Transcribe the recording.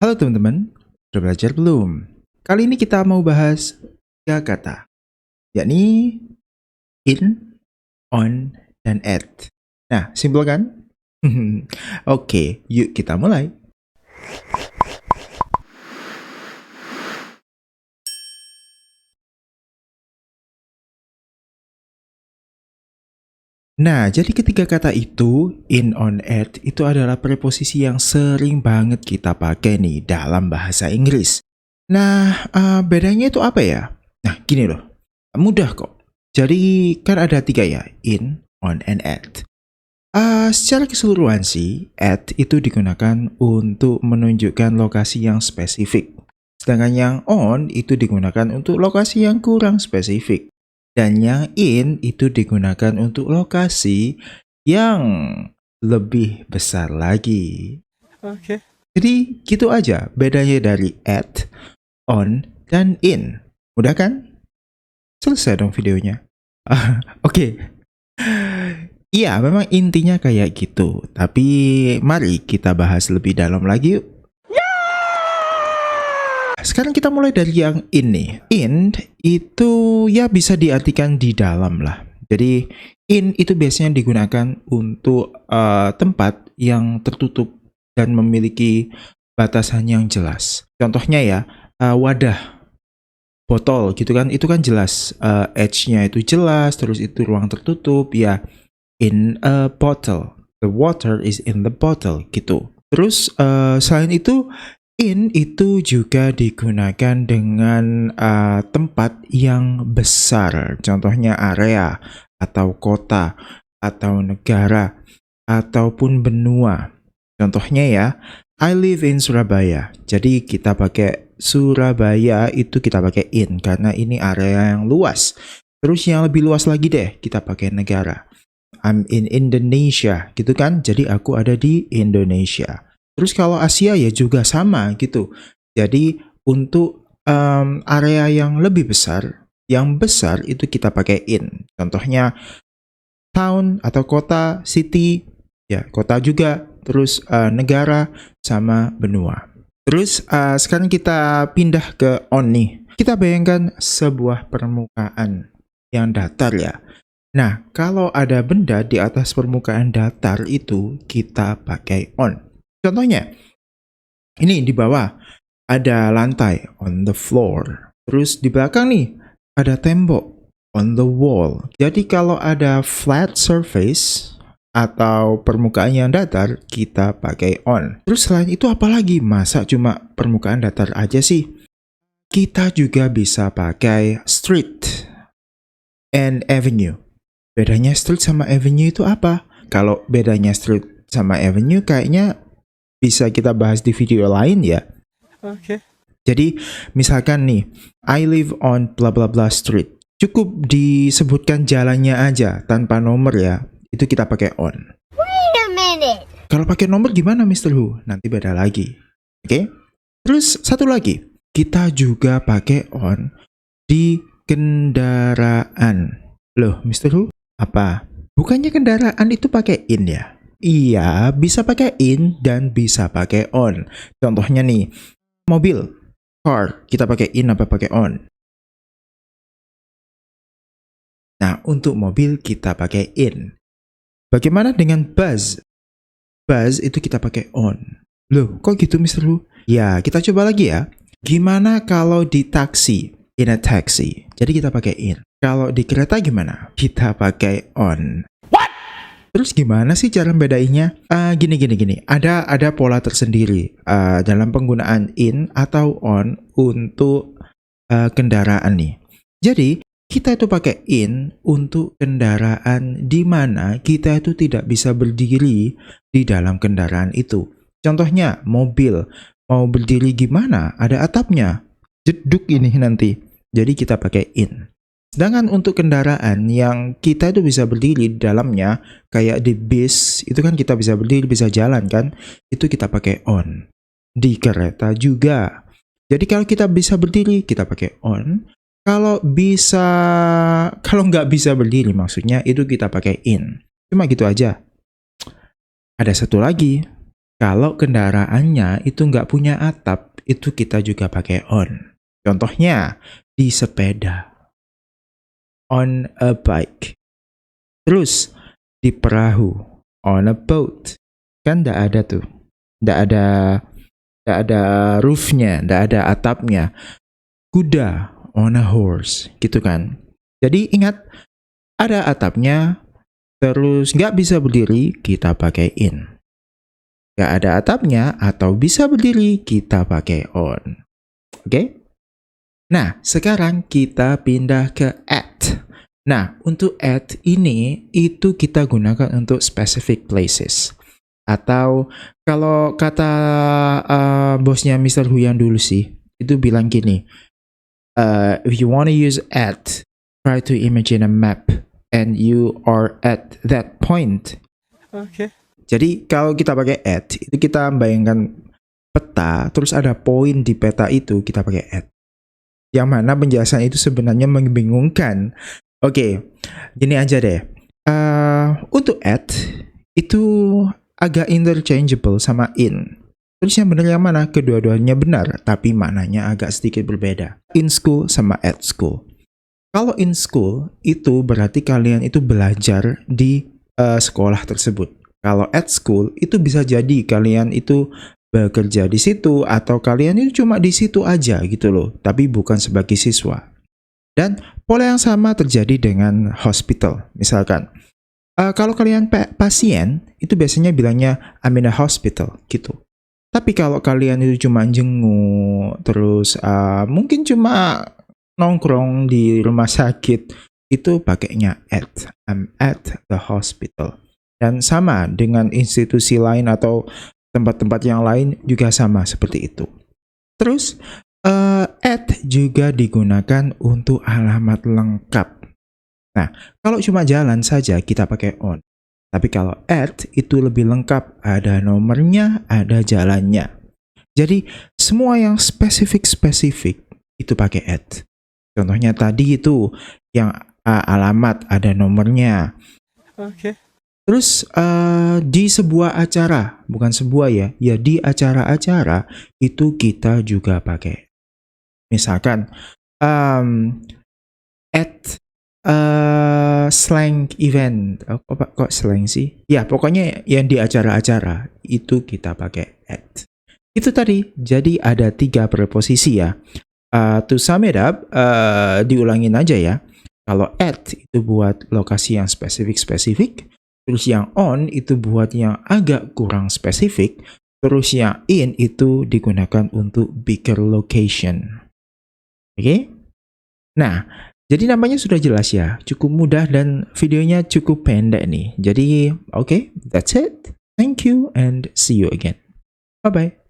Halo teman-teman, sudah belajar belum? Kali ini kita mau bahas 3 kata, yakni in, on, dan at. Nah, simpel kan? Oke, yuk kita mulai. Nah, jadi ketiga kata itu, in, on, at, itu adalah preposisi yang sering banget kita pakai nih dalam bahasa Inggris. Nah, bedanya itu apa ya? Nah, gini loh, mudah kok. Jadi, kan ada 3 ya, in, on, and at. Secara keseluruhan sih, at itu digunakan untuk menunjukkan lokasi yang spesifik. Sedangkan yang on itu digunakan untuk lokasi yang kurang spesifik. Dan yang in itu digunakan untuk lokasi yang lebih besar lagi. Oke. Jadi gitu aja bedanya dari at, on, dan in. Mudah kan? Selesai dong videonya. Oke. Iya, memang intinya kayak gitu. Tapi mari kita bahas lebih dalam lagi yuk. Sekarang kita mulai dari yang in nih. In itu ya bisa diartikan di dalam lah. Jadi in itu biasanya digunakan untuk tempat yang tertutup dan memiliki batasan yang jelas. Contohnya ya, wadah botol gitu kan, itu kan jelas, edge-nya itu jelas, terus itu ruang tertutup ya. In a bottle, the water is in the bottle gitu. Terus selain itu, in itu juga digunakan dengan tempat yang besar, contohnya area atau kota atau negara ataupun benua. Contohnya ya, I live in Surabaya. Jadi kita pakai Surabaya itu kita pakai in karena ini area yang luas. Terus yang lebih luas lagi deh, kita pakai negara. I'm in Indonesia gitu kan, jadi aku ada di Indonesia. Terus kalau Asia ya juga sama gitu. Jadi untuk area yang lebih besar, yang besar itu kita pakai in. Contohnya town atau kota, city, ya kota juga. Terus negara sama benua. Terus sekarang kita pindah ke on nih. Kita bayangkan sebuah permukaan yang datar ya. Nah, kalau ada benda di atas permukaan datar itu kita pakai on. Contohnya, ini di bawah ada lantai, on the floor. Terus di belakang nih ada tembok, on the wall. Jadi kalau ada flat surface atau permukaan yang datar, kita pakai on. Terus selain itu apa lagi? Masa cuma permukaan datar aja sih? Kita juga bisa pakai street and avenue. Bedanya street sama avenue itu apa? Kalau bedanya street sama avenue kayaknya bisa kita bahas di video lain ya. Oke. Jadi misalkan nih, I live on blah blah blah street. Cukup disebutkan jalannya aja tanpa nomor ya. Itu kita pakai on. Wait a minute. Kalau pakai nomor gimana Mr. Hu? Nanti beda lagi. Oke? Terus satu lagi, kita juga pakai on di kendaraan. Loh, Mr. Hu? Apa? Bukannya kendaraan itu pakai in ya? Iya, bisa pakai in dan bisa pakai on. Contohnya nih, mobil, car, kita pakai in apa pakai on? Nah, untuk mobil kita pakai in. Bagaimana dengan bus? Bus itu kita pakai on. Loh, kok gitu Mr. Hu? Ya, kita coba lagi ya. Gimana kalau di taksi? In a taxi. Jadi kita pakai in. Kalau di kereta gimana? Kita pakai on. What? Terus gimana sih cara bedainya? Gini. Ada pola tersendiri dalam penggunaan in atau on untuk kendaraan nih. Jadi kita itu pakai in untuk kendaraan di mana kita itu tidak bisa berdiri di dalam kendaraan itu. Contohnya mobil. Mau berdiri gimana? Ada atapnya. Jeduk ini nanti. Jadi kita pakai in. Sedangkan untuk kendaraan yang kita itu bisa berdiri di dalamnya, kayak di bis, itu kan kita bisa berdiri, bisa jalan kan, itu kita pakai on. Di kereta juga. Jadi kalau kita bisa berdiri, kita pakai on. Kalau nggak bisa berdiri maksudnya, itu kita pakai in. Cuma gitu aja. Ada satu lagi. Kalau kendaraannya itu nggak punya atap, itu kita juga pakai on. Contohnya, di sepeda. On a bike. Terus, di perahu. On a boat. Kan nggak ada tuh. Nggak ada roofnya, nggak ada atapnya. Kuda. On a horse. Gitu kan. Jadi ingat, ada atapnya, terus nggak bisa berdiri, kita pakai in. Nggak ada atapnya atau bisa berdiri, kita pakai on. Oke? Nah, sekarang kita pindah ke at. Nah, untuk at ini, itu kita gunakan untuk specific places. Atau kalau kata bosnya Mr. Huyan dulu sih, itu bilang gini, if you want to use at, try to imagine a map and you are at that point. Okay. Jadi kalau kita pakai at, itu kita bayangkan peta, terus ada poin di peta itu, kita pakai at. Yang mana penjelasan itu sebenarnya membingungkan. Oke, gini aja deh. Untuk at, itu agak interchangeable sama in. Terus yang benar yang mana? Kedua-duanya benar, tapi maknanya agak sedikit berbeda. In school sama at school. Kalau in school, itu berarti kalian itu belajar di sekolah tersebut. Kalau at school, itu bisa jadi kalian itu bekerja di situ atau kalian itu cuma di situ aja gitu loh, tapi bukan sebagai siswa. Dan pola yang sama terjadi dengan hospital. Misalkan, kalau kalian pasien, itu biasanya bilangnya I'm in a hospital gitu. Tapi kalau kalian itu cuma jenguk, terus mungkin cuma nongkrong di rumah sakit, itu pakainya at. I'm at the hospital. Dan sama dengan institusi lain atau tempat-tempat yang lain juga sama seperti itu. Terus, at juga digunakan untuk alamat lengkap. Nah, kalau cuma jalan saja kita pakai on. Tapi kalau at itu lebih lengkap, ada nomornya, ada jalannya. Jadi, semua yang spesifik itu pakai at. Contohnya tadi itu yang alamat ada nomornya. Okay. Terus di sebuah acara, bukan sebuah ya di acara-acara itu kita juga pakai. Misalkan at slang event, kok slang sih? Ya pokoknya yang di acara-acara itu kita pakai at. Itu tadi, jadi ada 3 preposisi ya. To sum it up, diulangin aja ya. Kalau at itu buat lokasi yang spesifik. Terus yang on itu buat yang agak kurang spesifik. Terus yang in itu digunakan untuk bigger location. Oke? Nah, jadi namanya sudah jelas ya. Cukup mudah dan videonya cukup pendek nih. Jadi, oke, that's it. Thank you and see you again. Bye-bye.